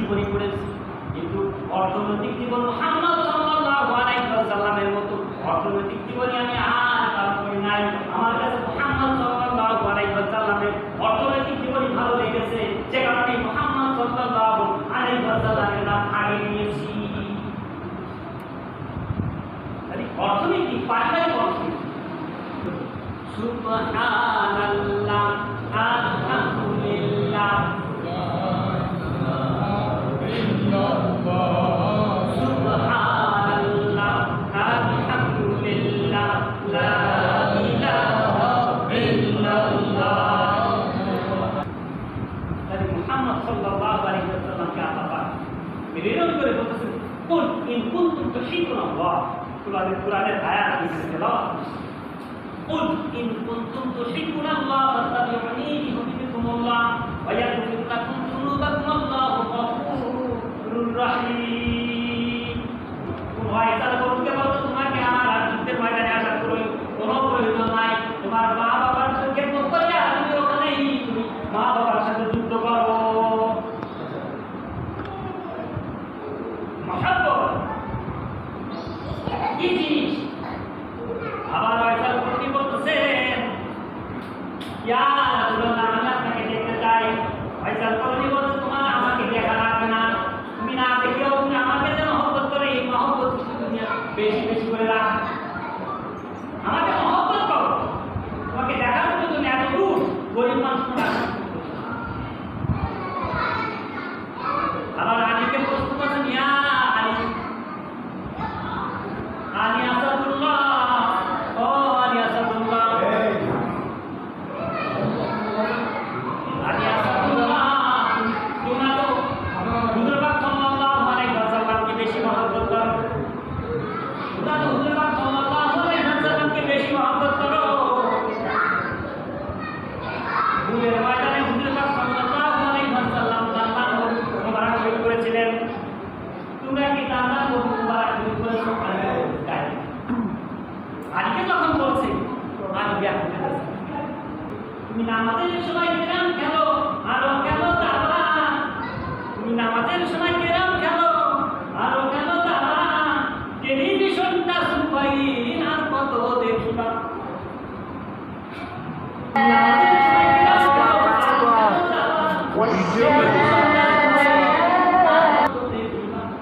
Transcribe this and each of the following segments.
জীবনী পড়েছি, কিন্তু অর্থনৈতিক জীবন মুহাম্মদ সাল্লাল্লাহু আলাইহি ওয়াসাল্লামের মতো অর্থনৈতিক জীবনী আমি আর কারো পড়ি নাই। আমার কাছে মুহাম্মদ সাল্লাল্লাহু আলাইহি ওয়াসাল্লামের অর্থনৈতিক জীবনী ভালো লেগেছে, যে কারণে মুহাম্মদ সাল্লাল্লাহু আলাইহি ওয়াসাল্লামের নাম আগে নিয়েছি। অর্থনীতি পারিবারিক অর্থনীতি। সুবহানাল্লাহ, আলহামদুলিল্লাহ, সুবহানাল্লাহ, আলহামদুলিল্লাহ, লা ইলাহা ইল্লাল্লাহ। তাই মুহাম্মদ সাল্লাল্লাহু আলাইহি ওয়াসাল্লামকে আল্লাহ পাক প্রেরণ করে বলতেছেন, কুল ইন কুনতুম তুহিব্বুনাল্লাহ। কুরআনের আয়াত হিসেবে তেলাওয়াত করছি। কুল ইন কুনতুম তুহিব্বুনাল্লাহ ফাত্তাবিউনি ইউহিব্বুকুমুল্লাহ ওয়া ইয়াগফির লাকুম যুনুবাকুম, আল্লাহু গফুরুর রহিম। ভাই তারা বলতে বলতো তোমাকে আমার যুদ্ধের ময়দানে আসা কোনো প্রয়োজন নাই। তোমার মা বাবার সঙ্গে করিয়া তুমি ওখানেই তুমি মা বাবার সাথে যুদ্ধ করো। মহাব্বত কি জিনিস? আবার ওয়াইসাল করতে বলতেছেন, ইয়া রাসূলুল্লাহ, আমি আপনাকে দেখতে চাই। ওয়াইসাল করতে বলতে, তোমার আমাকে দেখা লাগবে না, তুমি না দেখেও তুমি আমাকে যেন মহব্বত করে, এই মহব্বত তুমি বেশি বেশি করে রাখ। আমাকে মহব্বত করো, তোমাকে দেখার মতো তুমি এত দূর গরিব মানুষ। আবার আলীকে প্রশ্ন করছেন, ইয়া আলী, আলী আসাদুল্লাহ, ও আলী আসাদুল্লাহ, আলী আসাদুল্লাহ, তোমরা তো হুজুর পাক সাল্লাল্লাহু আলাইহি ওয়াসাল্লামকে বেশি মহব্বত করো, তোমরা তো হুজুর পাক সাল্লাল্লাহু আলাইহি ওয়াসাল্লামকে বেশি মহব্বত করো। হুজুরের ময়দানে হুজুর পাক সাল্লাল্লাহু আলাইহি ওয়াসাল্লাম দান মুবারক শরীফ করেছিলেন, তোমরা কি দান মুবারক শরীফ করেছো? আজকে যখন বলছে আমি ব্যাখ্যা করছি, তুমি নামাজের সময় কেরাম খেলো, আরো খেলো তারা, তুমি নামাজের সময় কেরাম খেলো, আরো খেলো তারা, টেলিভিশনটা সুপাইন আর কত দেখিবা। নামাজের সময় কেরাম খেলো, আরো খেলো তারা,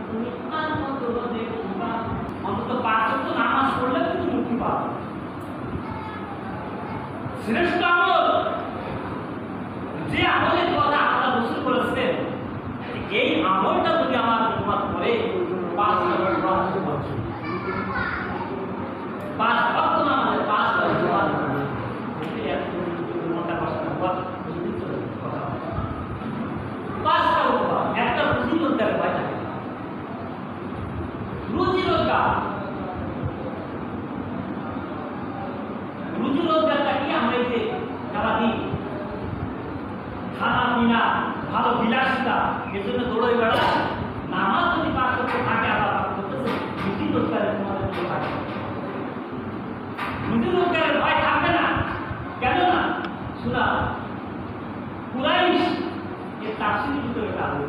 তুমি আর কত দেখিবা। অন্তত 5 ওয়াক্ত নামাজ পড়লে তুমি মুক্তি পাবে। শ্রেষ্ঠ আমল, যে আমলের কথা আল্লাহ রাসূল বলেছেন, এই আমলটা যদি আমার উম্মত করে 5 ওয়াক্ত নামাজ, 5 ওয়াক্ত নামাজ, উম্মতটা কষ্ট হয়, 5টা উপকার, একটা রুজি রোজগারের উপায় থাকে। রুজি রোজগার, রুজি রোজগারটা কি? আমরা এই যে সারাদিন খানা পিনা, ভালো বিলাসিতা, এজন্য দৌড়ই বেড়া। নামাজ যদি 5 ওয়াক্ত থাকে, আবার করতেছে রুজি রোজগারের তোমাদের ভয় থাকে। রুজি রোজগারের ভয় থাকবে না, কেন না? সূরা কুরাইশ এর তাফসীরের ভিতরে এটা আছে।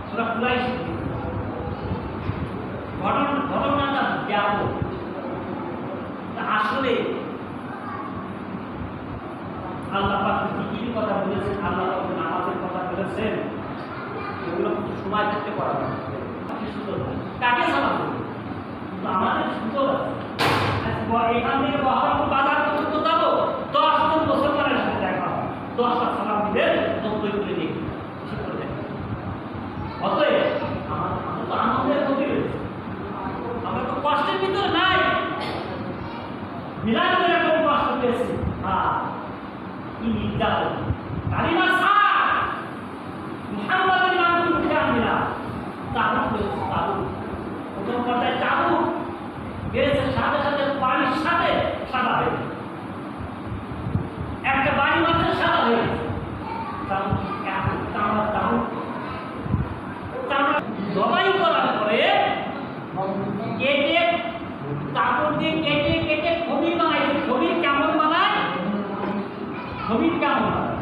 সূরা কুরাইশ ঘটনাটা ব্যাপক। আসলে আল্লাহ পাক জিকিরের কথা বলেছেন, আল্লাহ পাক নামাজের কথা বলেছেন, এগুলো কিছু সময় থাকতে করা হবে। কাকে সালাম দেবে? কিন্তু আমাদের সুযোগ আছে। এখান থেকে বহরমপুর বাজার পর্যন্ত যাবো, 10 জন মুসলমানের সাথে দেখা হবে, 10টা সালাম দিলে 90 করে দেখি। অতএব আমাদের তো আনন্দের ক্ষতি রয়েছে, আমরা তো কষ্টের ভিতরে নাই। মিলাদ করে কোন কষ্ট পেয়েছে? কি নির্যাতন! কালিমা সার মুহাম্মাদের নামে মুখে আনবিনা চাবুক হয়েছে, চাবুক প্রথম পর্যায়ে চাবুক বেড়েছে, সাথে সাথে পানির সাথে সাদা হয়ে গেছে, একটা বাড়ি মাত্র সাদা হয়ে গেছে। চাবুক চামড়া চাবুক চামড়া জবাই করার পরে কেটে কাপড় দিয়ে কেটে কেটে খবির বানাইছে। খবির কেমন বানায়? খবির কেমন বানায়?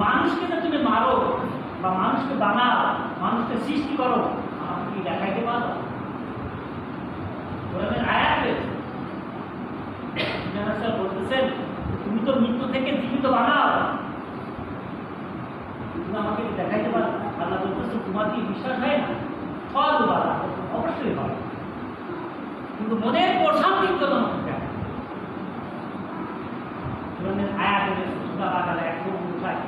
মানুষকে যে তুমি মারো বা মানুষকে বানাও, মানুষকে সৃষ্টি করো, আমাকে কি দেখাইতে পারো? কোরআনের আয়াত রয়েছে, বলতেছেন তুমি তো মৃত্যু থেকে জীবিত বানাও, তুমি আমাকে দেখাইতে পারো? আল্লাহ বলতেছে তোমার কি বিশ্বাস হয় না? অবশ্যই হয়, কিন্তু মনের প্রশান্তির জন্য আয়াত সুরা বাকারা 159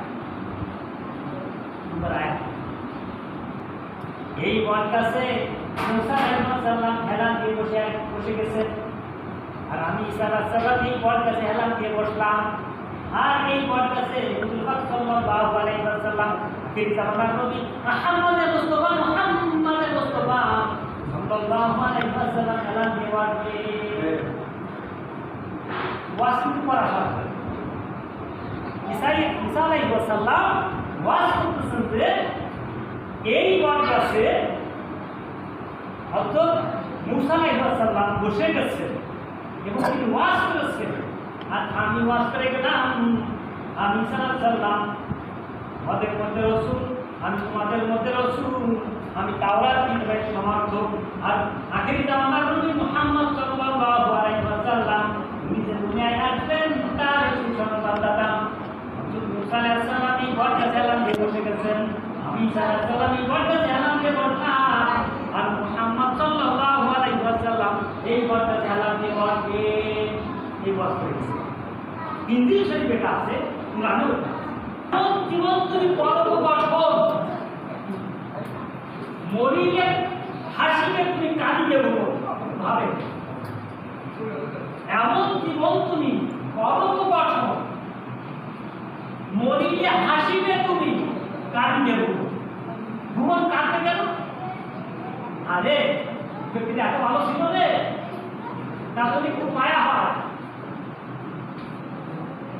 নম্বর আয়াত। এই বটগাছে মুসা আলাইহিস সালাম হেলান দিয়ে বসে গেছে, আর আমি ঈসা আলাইহিস সালাম এই বটগাছে হেলান দিয়ে বসলাম। আর এই বটগাছে রাসূল পাক সাল্লাল্লাহু আলাইহি ওয়াসাল্লাম আখির জামানার নবী মুহাম্মদ মুস্তাফা সাল্লাল্লাহু আলাইহি ওয়াসাল্লাম হেলান দিয়ে বসে ওয়াসিফ করা হয়। ঈসা আলাইহিস সালাম ওয়াজ করতেছেন যে এই বটগাছে হযরত মুসা আলাইহিস সালাম বসে গেছেন এবং তিনি ওয়াজ করেছেন। আর আমি ওয়াজ করে গেলাম, আমি ঈসা আলাইহিস সালাম আমাদের মধ্যে রাসূল, আমি তোমাদের মধ্যে রাসূল, আমি তাওরাত কিতাবের সমর্থক, আর আখির জামানার নবী মুহাম্মদ সাল্লাল্লাহু আলাইহি ওয়াসাল্লাম তিনি যে দুনিয়ায় আসবেন তার সুসংবাদদাতা। মুসা আলাইহিস সালাম এই বটগাছে হেলান দিয়ে বসে গেছেন, আমি ঈসা আলাইহিস সালাম এই বটগাছে হেলান দিয়ে বসলাম, আর মুহাম্মদ সাল্লাল্লাহু আলাইহি ওয়াসাল্লাম এই বটগাছে হেলান দিয়ে বসে এই ওয়াজ করেছে। হিন্দি শরীফে এটা আছে, কুরআনেও জীবন তুমি পরম গঠন, মরিলে হাসিবে তুমি কাঁদিবে ভাবে, এমন জীবন তুমি পরম গঠন, মরিলে হাসিবে তুমি কাঁদিবে। ভুবন কাঁদতে কেন? আরে ব্যক্তিটা এত ভালো ছিল রে, তার যদি খুব মায়া হয়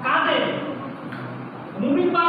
কাঁদে। মুমিন বা